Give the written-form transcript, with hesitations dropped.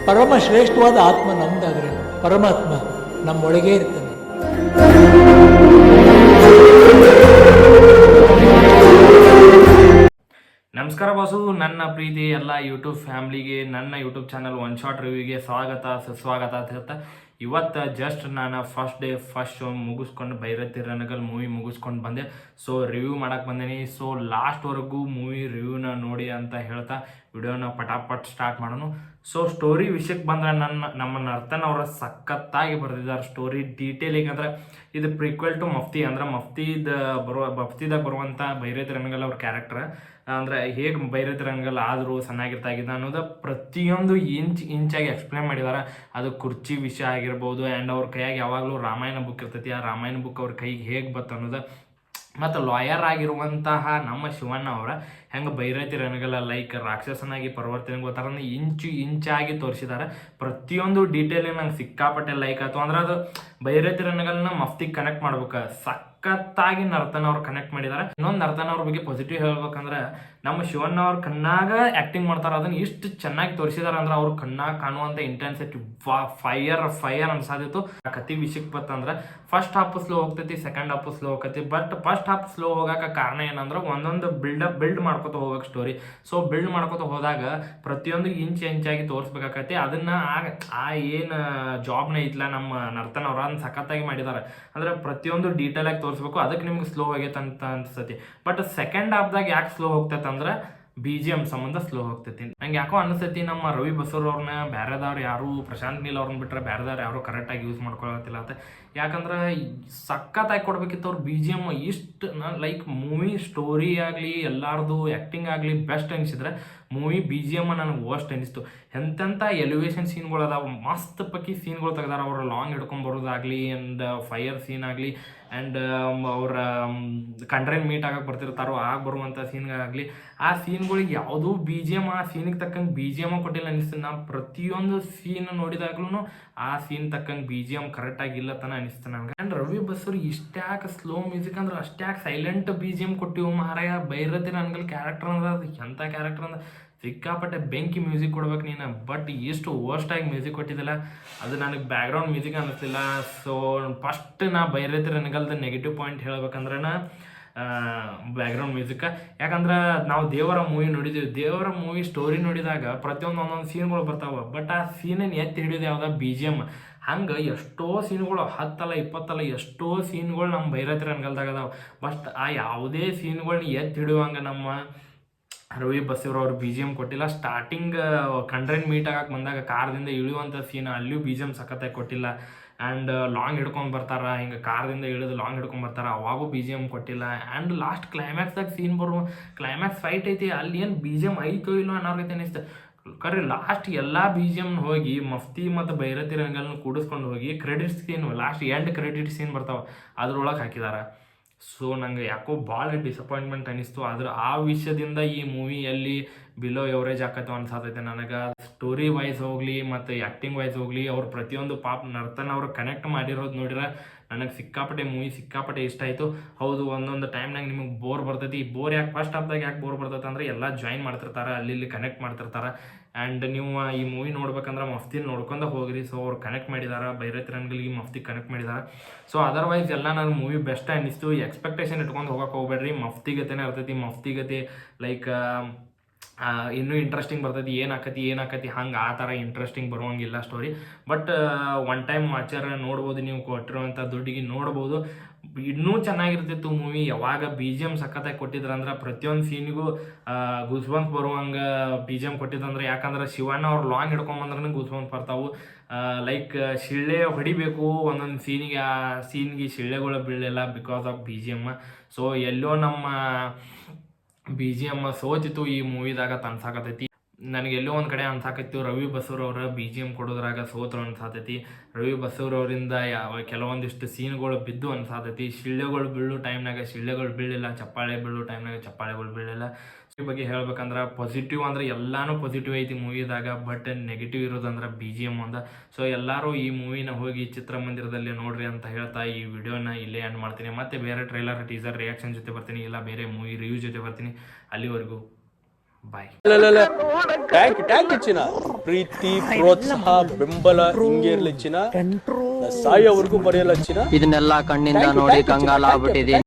ಪರಮ ಶ್ರೇಷ್ಠವಾದ ಆತ್ಮ ನಮ್ದಾದ್ರೆ ಪರಮಾತ್ಮ ನಮ್ಮೊಳಗೇ ಇರ್ತಾನೆ. ನಮಸ್ಕಾರ ಬಾಸು, ನನ್ನ ಪ್ರೀತಿ ಎಲ್ಲ ಯೂಟ್ಯೂಬ್ ಫ್ಯಾಮ್ಲಿಗೆ, ನನ್ನ ಯೂಟ್ಯೂಬ್ ಚಾನಲ್ ಒನ್ ಶಾಟ್ ರಿವ್ಯೂಗೆ ಸ್ವಾಗತ ಸುಸ್ವಾಗತ ಅಂತ ಹೇಳ್ತಾ, ಇವತ್ತು ಜಸ್ಟ್ ನಾನು ಫಸ್ಟ್ ಶೋ ಮುಗಿಸ್ಕೊಂಡು ಭೈರತಿ ರಣಗಲ್ ಮೂವಿ ಮುಗಿಸ್ಕೊಂಡು ಬಂದೆ. ಸೊ ರಿವ್ಯೂ ಮಾಡಕ್ಕೆ ಬಂದೇನಿ. ಸೊ ಲಾಸ್ಟ್ವರೆಗೂ ಮೂವಿ ರಿವ್ಯೂನ ನೋಡಿ ಅಂತ ಹೇಳ್ತಾ ವಿಡಿಯೋನ ಪಟಾಪಟ್ ಸ್ಟಾರ್ಟ್ ಮಾಡೋಣ. ಸೊ ಸ್ಟೋರಿ ವಿಷಯಕ್ಕೆ ಬಂದರೆ ನಮ್ಮ ನರ್ತನ್ ಅವರ ಸಖತ್ತಾಗಿ ಬರೆದಿದ್ದಾರೆ ಸ್ಟೋರಿ ಡೀಟೇಲಿಂಗ್. ಅಂದ್ರೆ ಇದು ಪ್ರಿಕ್ವೆಲ್ ಟು ಮಫ್ತಿ, ಅಂದ್ರೆ ಮಫ್ತಿದಾಗ ಬರುವಂಥ ಭೈರತಿ ರಣಗಲ್ ಅವ್ರ ಕ್ಯಾರೆಕ್ಟರ್, ಅಂದ್ರೆ ಹೇಗೆ ಭೈರತಿ ರಂಗಲ್ ಆದರೂ ಚೆನ್ನಾಗಿರ್ತಾಗಿದ್ದ ಅನ್ನೋದು ಪ್ರತಿಯೊಂದು ಇಂಚಾಗಿ ಎಕ್ಸ್ಪ್ಲೇನ್ ಮಾಡಿದ್ದಾರೆ. ಅದು ಕುರ್ಚಿ ವಿಷಯ ಆಗಿರ್ಬೋದು, ಆ್ಯಂಡ್ ಅವ್ರ ಕೈಯಾಗಿ ಯಾವಾಗಲೂ ರಾಮಾಯಣ ಬುಕ್ ಇರ್ತೈತಿ, ಆ ರಾಮಾಯಣ ಬುಕ್ ಅವ್ರ ಕೈಗೆ ಹೇಗೆ ಬತ್ತು ಅನ್ನೋದು, ಮತ್ತು ಲಾಯರ್ ಆಗಿರುವಂತಹ ನಮ್ಮ ಶಿವಣ್ಣ ಅವರ ಹೆಂಗೆ ಭೈರತಿ ರಣಗಲ್ ಲೈಕ್ ರಾಕ್ಷಸನಾಗಿ ಪರಿವರ್ತನೆ ಗೊತ್ತಾರ ಇಂಚಾಗಿ ತೋರಿಸಿದ್ದಾರೆ. ಪ್ರತಿಯೊಂದು ಡೀಟೇಲಿಂಗ್ ನಂಗೆ ಸಿಕ್ಕಾಪಟ್ಟೆ ಲೈಕ್ ಆಯ್ತು. ಅಂದ್ರೆ ಅದು ಭೈರತಿ ರಣಗಲ್ನ ಮಫ್ತಿಗೆ ಕನೆಕ್ಟ್ ಮಾಡ್ಬೇಕು, ಸಖತ್ತಾಗಿ ನರ್ತನ್ ಅವ್ರು ಕನೆಕ್ಟ್ ಮಾಡಿದ್ದಾರೆ. ಇನ್ನೊಂದು ನರ್ತನ್ ಅವ್ರ ಬಗ್ಗೆ ಪಾಸಿಟಿವ್ ಹೇಳ್ಬೇಕಂದ್ರೆ, ನಮ್ಮ ಶಿವಣ್ಣ ಅವ್ರ ಕಣ್ಣಾಗ ಆ್ಯಕ್ಟಿಂಗ್ ಮಾಡ್ತಾರೆ, ಅದನ್ನು ಇಷ್ಟು ಚೆನ್ನಾಗಿ ತೋರಿಸಿದಾರೆ. ಅಂದ್ರೆ ಅವ್ರ ಕಣ್ಣಾಗ ಕಾಣುವಂಥ ಇಂಟೆನ್ಸಿಟಿ ಫೈರ್ ಅನ್ಸಾದಿತ್ತು. ಆ ಕತಿ ವಿಷಯಕ್ಕೆ ಬತ್ತಂದ್ರೆ ಫಸ್ಟ್ ಹಾಫ್ ಸ್ಲೋ ಹೋಗ್ತೈತಿ, ಸೆಕೆಂಡ್ ಹಾಫ್ ಸ್ಲೋ ಹೋಗ್ತೈತಿ. ಬಟ್ ಫಸ್ಟ್ ಹಾಫ್ ಸ್ಲೋ ಹೋಗಕ್ಕೆ ಕಾರಣ ಏನಂದ್ರೆ, ಒಂದೊಂದು ಬಿಲ್ಡ್ ಮಾಡ್ಕೊತ ಹೋಗ್ಬೇಕು ಸ್ಟೋರಿ. ಸೊ ಬಿಲ್ಡ್ ಮಾಡ್ಕೊತ ಹೋದಾಗ ಪ್ರತಿಯೊಂದು ಇಂಚಾಗಿ ತೋರಿಸ್ಬೇಕಾಗತ್ತೆ. ಅದನ್ನ ಆ ಏನು ಜಾಬ್ನ ಐತ್ಲ ನಮ್ಮ ನರ್ತನ್ ಅವ್ರ ಅದನ್ನ ಸಖತ್ತಾಗಿ ಮಾಡಿದ್ದಾರೆ. ಅಂದ್ರೆ ಪ್ರತಿಯೊಂದು ಡೀಟೇಲ್ ಆಗಿ ತೋರಿಸ್ಬೇಕು, ಅದಕ್ಕೆ ನಿಮ್ಗೆ ಸ್ಲೋ ಆಗೈತೆ ಅಂತ ಅನ್ಸತಿ. ಬಟ್ ಸೆಕೆಂಡ್ ಹಾಫ್ದಾಗ ಯಾಕೆ ಸ್ಲೋ ಹೋಗ್ತೈತೆ ಅಂದ್ರೆ BGM ಸಂಬಂಧ ಸ್ಲೋ ಹೋಗ್ತೈತಿ. ನಂಗೆ ಯಾಕೋ ಅನಿಸ್ತೈತಿ ನಮ್ಮ ರವಿ ಬಸೂರ್ ಅವ್ರನ್ನ ಬೇರೆದವ್ರು ಯಾರು, ಪ್ರಶಾಂತ್ ನೀಲ್ ಅವ್ರನ್ನ ಬಿಟ್ಟರೆ ಬೇರೆದವ್ರು ಯಾರು ಕರೆಕ್ಟಾಗಿ ಯೂಸ್ ಮಾಡ್ಕೊಳತ್ತಿಲ್ಲ ಅಂತ. ಯಾಕಂದ್ರೆ ಸಖತ್ತಾಗಿ ಕೊಡ್ಬೇಕಿತ್ತು ಅವ್ರು BGM. ಇಷ್ಟು ಲೈಕ್ ಮೂವಿ ಸ್ಟೋರಿ ಆಗಲಿ ಎಲ್ಲಾರ್ದು ಆ್ಯಕ್ಟಿಂಗ್ ಆಗಲಿ ಬೆಸ್ಟ್ ಅನಿಸಿದ್ರೆ, ಮೂವಿ BGM ನನಗೆ ವರ್ಸ್ಟ್ ಅನಿಸ್ತು. ಎಂತೆಂಥ ಎಲಿವೇಶನ್ ಸೀನ್ಗಳು ಅದಾವ, ಮಸ್ತ್ ಪಕ್ಕಿ ಸೀನ್ಗಳು ತೆಗ್ದಾರ. ಅವ್ರ ಲಾಂಗ್ ಹಿಡ್ಕೊಂಡು ಬರೋದಾಗಲಿ, ಆ್ಯಂಡ್ ಫೈರ್ ಸೀನ್ ಆಗಲಿ, ಆ್ಯಂಡ್ ಅವ್ರ ಕಂಡ್ರೇನ್ ಮೀಟ್ ಆಗಕ್ಕೆ ಬರ್ತಿರ್ತಾರೋ ಆಗ ಬರುವಂಥ ಸೀನ್ಗಾಗಲಿ, ಆ ಸೀನ್ಗಳಿಗೆ ಯಾವುದೂ BGM ಆ ಸೀನಿಗೆ ತಕ್ಕಂಗೆ BGM ಕೊಟ್ಟಿಲ್ಲ ಅನಿಸ್ತದೆ. ನಾ ಪ್ರತಿಯೊಂದು ಸೀನ್ ನೋಡಿದಾಗ್ಲೂ ಆ ಸೀನ್ ತಕ್ಕಂಗೆ BGM ಕರೆಕ್ಟಾಗಿ ಇಲ್ಲ ತನ ಅನಿಸ್ತು ನನಗೆ. ಆ್ಯಂಡ್ ರವಿ ಬಸೂರ್ ಇಷ್ಟ್ಯಾಕೆ ಸ್ಲೋ ಮ್ಯೂಸಿಕ್ ಅಂದ್ರೆ ಅಷ್ಟ್ಯಾಕೆ ಸೈಲೆಂಟ್ BGM ಕೊಟ್ಟಿವು ಮಾರಾಯ. ಭೈರತಿ ರಣಗಲ್ ಕ್ಯಾರೆಕ್ಟರ್ ಅಂದ್ರೆ ಅದು ಎಂಥ ಕ್ಯಾರೆಕ್ಟರ್ ಅಂದ್ರೆ ಸಿಕ್ಕಾಪಟ್ಟೆ ಬೆಂಕಿ ಮ್ಯೂಸಿಕ್ ಕೊಡ್ಬೇಕು ನೀನು. ಬಟ್ ಎಷ್ಟು ವರ್ಸ್ಟಾಗಿ ಮ್ಯೂಸಿಕ್ ಕೊಟ್ಟಿದ್ದಿಲ್ಲ, ಅದು ನನಗೆ ಬ್ಯಾಕ್ಗ್ರೌಂಡ್ ಮ್ಯೂಸಿಕ್ ಅನ್ನಿಸ್ತಿಲ್ಲ. ಸೊ ಫಸ್ಟ್ ನಾ ಭೈರತಿ ರಣಗಲ್ದ ನೆಗೆಟಿವ್ ಪಾಯಿಂಟ್ ಹೇಳ್ಬೇಕಂದ್ರೆ ಬ್ಯಾಕ್ಗ್ರೌಂಡ್ ಮ್ಯೂಸಿಕ್. ಯಾಕಂದ್ರೆ ನಾವು ದೇವರ ಮೂವಿ ನೋಡಿದ್ದೀವಿ, ದೇವರ ಮೂವಿ ಸ್ಟೋರಿ ನೋಡಿದಾಗ ಒಂದೊಂದು ಸೀನ್ಗಳು ಬರ್ತಾವೆ. ಬಟ್ ಆ ಸೀನನ್ನು ಎತ್ತಿ ಹಿಡಿಯೋದು ಯಾವ್ದು BGM. ಹಂಗೆ ಎಷ್ಟೋ ಸೀನ್ಗಳು 10 ಅಲ್ಲ 20 ಅಲ್ಲ ಎಷ್ಟೋ ಸೀನ್ಗಳು ನಮ್ಮ ಭೈರತಿ ರಣಗಲ್ದಾಗ ಅದಾವೆ. ಬಟ್ ಆ ಯಾವುದೇ ಸೀನ್ಗಳನ್ನ ಎತ್ತಿ ಹಿಡಿಯುವಂಗೆ ನಮ್ಮ ರವಿ ಬಸೂರ್ ಅವ್ರು BGM ಕೊಟ್ಟಿಲ್ಲ. ಸ್ಟಾರ್ಟಿಂಗ್ ಕಂಡ್ರೇನ್ ಮೀಟ್ ಆಗಕ್ಕೆ ಬಂದಾಗ ಕಾರ್ದಿಂದ ಇಳಿಯುವಂಥ ಸೀನ್, ಅಲ್ಲಿಯೂ BGM ಸಖತ್ತಾಗಿ ಕೊಟ್ಟಿಲ್ಲ. ಆ್ಯಂಡ್ ಲಾಂಗ್ ಹಿಡ್ಕೊಂಡು ಬರ್ತಾರ, ಹಿಂಗೆ ಕಾರ್ದಿಂದ ಇಳಿದು ಲಾಂಗ್ ಹಿಡ್ಕೊಂಡು ಬರ್ತಾರೆ, ಅವಾಗೂ BGM ಕೊಟ್ಟಿಲ್ಲ. ಆ್ಯಂಡ್ ಲಾಸ್ಟ್ ಕ್ಲೈಮ್ಯಾಕ್ಸ್ದಾಗ ಸೀನ್ ಕ್ಲೈಮ್ಯಾಕ್ಸ್ ಫೈಟ್ ಐತಿ, ಅಲ್ಲಿ ಏನು BGM ಐತೋ ಇಲ್ಲೋ ಅನ್ನೋರ್ಗೈತೆ ಅನಿಸ್ತು. ಕರೆ ಲಾಸ್ಟ್ ಎಲ್ಲ BGM ಹೋಗಿ ಮಫ್ತಿ ಮತ್ತು ಭೈರತಿ ರಂಗಲ್ನ ಕೂಡಿಸ್ಕೊಂಡು ಹೋಗಿ credit scene, last end credit scene ಬರ್ತಾವೆ, ಅದ್ರೊಳಗೆ ಹಾಕಿದ್ದಾರೆ. ಸೊ ನಂಗೆ ಯಾಕೋ ಭಾಳ ಡಿಸಪಾಯಿಂಟ್ಮೆಂಟ್ ಅನ್ನಿಸ್ತು. ಆದ್ರೆ ಆ ವಿಷಯದಿಂದ ಈ ಮೂವಿಯಲ್ಲಿ ಬಿಲೋ ಎವರೇಜ್ ಆಕತ್ತು ಅನ್ಸಾತೈತೆ ನನಗೆ. ಸ್ಟೋರಿ ವೈಸ್ ಹೋಗಲಿ ಮತ್ತು ಆ್ಯಕ್ಟಿಂಗ್ ವೈಸ್ ಹೋಗಲಿ, ಅವ್ರು ಪ್ರತಿಯೊಂದು ನರ್ತನ ಅವ್ರು ಕನೆಕ್ಟ್ ಮಾಡಿರೋದು ನೋಡಿದ್ರೆ ನನಗೆ ಸಿಕ್ಕಾಪಟ್ಟೆ ಇಷ್ಟ ಆಯಿತು. ಹೌದು, ಒಂದೊಂದು ಟೈಮ್ನಾಗ ನಿಮಗೆ ಬೋರ್ ಬರ್ತೈತಿ. ಬೋರ್ ಯಾಕೆ ಫಸ್ಟ್ ಹಾಫ್ದಾಗ ಯಾಕೆ ಬೋರ್ ಬರ್ತೈತೆ ಅಂದರೆ ಎಲ್ಲ ಜಾಯಿನ್ ಮಾಡ್ತಿರ್ತಾರೆ, ಅಲ್ಲಿ ಕನೆಕ್ಟ್ ಮಾಡ್ತಿರ್ತಾರೆ. ಆ್ಯಂಡ್ ನೀವು ಈ ಮೂವಿ ನೋಡ್ಬೇಕಂದ್ರೆ ಮಫ್ತಿನ ನೋಡ್ಕೊಂಡು ಹೋಗ್ರಿ. ಸೊ ಅವ್ರು ಕನೆಕ್ಟ್ ಮಾಡಿದ್ದಾರೆ, ಭೈರತಿ ರಣಗಲ್ಗೆ ಮಫ್ತಿ ಕನೆಕ್ಟ್ ಮಾಡಿದ್ದಾರೆ. ಸೊ ಅದರ್ವೈಸ್ ಎಲ್ಲ ನನಗೆ ಮೂವಿ ಬೆಸ್ಟ್ ಅನ್ನಿಸ್ತು. ಎಕ್ಸ್ಪೆಕ್ಟೇಷನ್ ಇಟ್ಕೊಂಡು ಹೋಗಕ್ಕೆ ಹೋಗ್ಬೇಡ್ರಿ, ಮಫ್ತಿಗತೆನೇ ಇರ್ತೈತಿ. ಮಫ್ತಿಗತೆ ಲೈಕ್ ಇನ್ನೂ ಇಂಟ್ರೆಸ್ಟಿಂಗ್ ಬರ್ತೈತಿ, ಏನಾಕತಿ ಹಂಗೆ ಆ ಥರ ಇಂಟ್ರೆಸ್ಟಿಂಗ್ ಬರುವಂಗಿಲ್ಲ story. But one time watcher ನೋಡ್ಬೋದು, ನೀವು ಕೊಟ್ಟಿರುವಂಥ ದುಡ್ಡಿಗೆ ನೋಡ್ಬೋದು. ಇನ್ನೂ ಚೆನ್ನಾಗಿರ್ತಿತ್ತು ಮೂವಿ. ಯಾವಾಗ BGM ಸಖತ್ತಾಗಿ ಕೊಟ್ಟಿದ್ರಂದ್ರೆ ಪ್ರತಿಯೊಂದು ಸೀನಿಗೂ ಗೂಸ್ಬಂಪ್ಸ್ ಬರುವಂಗೆ BGM ಕೊಟ್ಟಿದ್ದಂದ್ರೆ, ಯಾಕಂದ್ರೆ ಶಿವಣ್ಣ ಅವ್ರು ಲಾಂಗ್ ಹಿಡ್ಕೊಂಬಂದ್ರೆ ಗೂಸ್ಬಂಪ್ಸ್ ಬರ್ತಾವು. ಲೈಕ್ ಶಿಳ್ಳೆ ಹೊಡಿಬೇಕು ಒಂದೊಂದು ಸೀನಿಗೆ, ಆ ಸೀನ್ಗೆ ಶಿಳ್ಳೆಗಳು ಬೀಳಲಿಲ್ಲ ಬಿಕಾಸ್ ಆಫ್ BGM. ಸೊ ಎಲ್ಲೋ ನಮ್ಮ BGM ಸೋತಿತ್ತು ಈ ಮೂವಿದಾಗ ಅನ್ಸಾಕತೈತಿ. ನನಗೆಲ್ಲೋ ಒಂದು ಕಡೆ ಅನ್ಸಾಕತ್ತು ರವಿ ಬಸೂರ್ ಅವರ BGM ಕೊಡೋದ್ರಾಗ ಸೋತರು ಅನ್ಸಾತೈತಿ. ರವಿ ಬಸೂರ್ ಅವರಿಂದ ಕೆಲವೊಂದಿಷ್ಟು ಸೀನ್ಗಳು ಬಿದ್ದು ಅನ್ಸಾತೈತಿ. ಶಿಳ್ಳೆಗಳು ಬೀಳೋ ಟೈಮ್ನಾಗ ಶಿಳ್ಳೆಗಳು ಬೀಳಿಲ್ಲ, ಚಪ್ಪಾಳೆ ಬೀಳೋ ಟೈಮ್ನಾಗ ಚಪ್ಪಾಳೆಗಳು ಬೀಳಿಲ್ಲ. ಈ ಬಗ್ಗೆ ಹೇಳ್ಬೇಕಂದ್ರೆ ಪಾಸಿಟಿವ್ ಅಂದ್ರೆ ಎಲ್ಲಾನು ಪಾಸಿಟಿವ್ ಐತಿ ಮೂವಿದಾಗ, ಬಟ್ ನೆಗೆಟಿವ್ ಇರೋದಂದ್ರೆ BGM ಒಂದು. ಸೊ ಎಲ್ಲರೂ ಈ ಮೂವಿನ ಹೋಗಿ ಚಿತ್ರಮಂದಿರದಲ್ಲಿ ನೋಡ್ರಿ ಅಂತ ಹೇಳ್ತಾ ಈ ವಿಡಿಯೋನ ಇಲ್ಲೇ ಎಂಡ್ ಮಾಡ್ತೀನಿ. ಮತ್ತೆ ಬೇರೆ ಟ್ರೈಲರ್, ಟೀಸರ್, ರಿಯಾಕ್ಷನ್ ಜೊತೆ ಬರ್ತೀನಿ, ಇಲ್ಲ ಬೇರೆ ಮೂವಿ ರಿವ್ಯೂ ಜೊತೆ ಬರ್ತೀನಿ. ಅಲ್ಲಿವರೆಗೂ ಬಾಯ್. ಟ್ಯಾಂಕ್ ಚಿನ್ನ. ಪ್ರೀತಿ ಪ್ರೋತ್ಸಾಹ ಬೆಂಬಲ ಹಿಂಗೆ ಇರ್ಲಿ ಚಿನ್ನ. ಸಾಯೋವರೆಗೂ ಬರೆಯಲ್ಲ ಚಿನ್ನ. ಇದನ್ನೆಲ್ಲ ಕಣ್ಣಿಂದ ನೋಡಿ ಕಂಗಾಲ ಆಗ್ಬಿಟ್ಟಿದೀನಿ.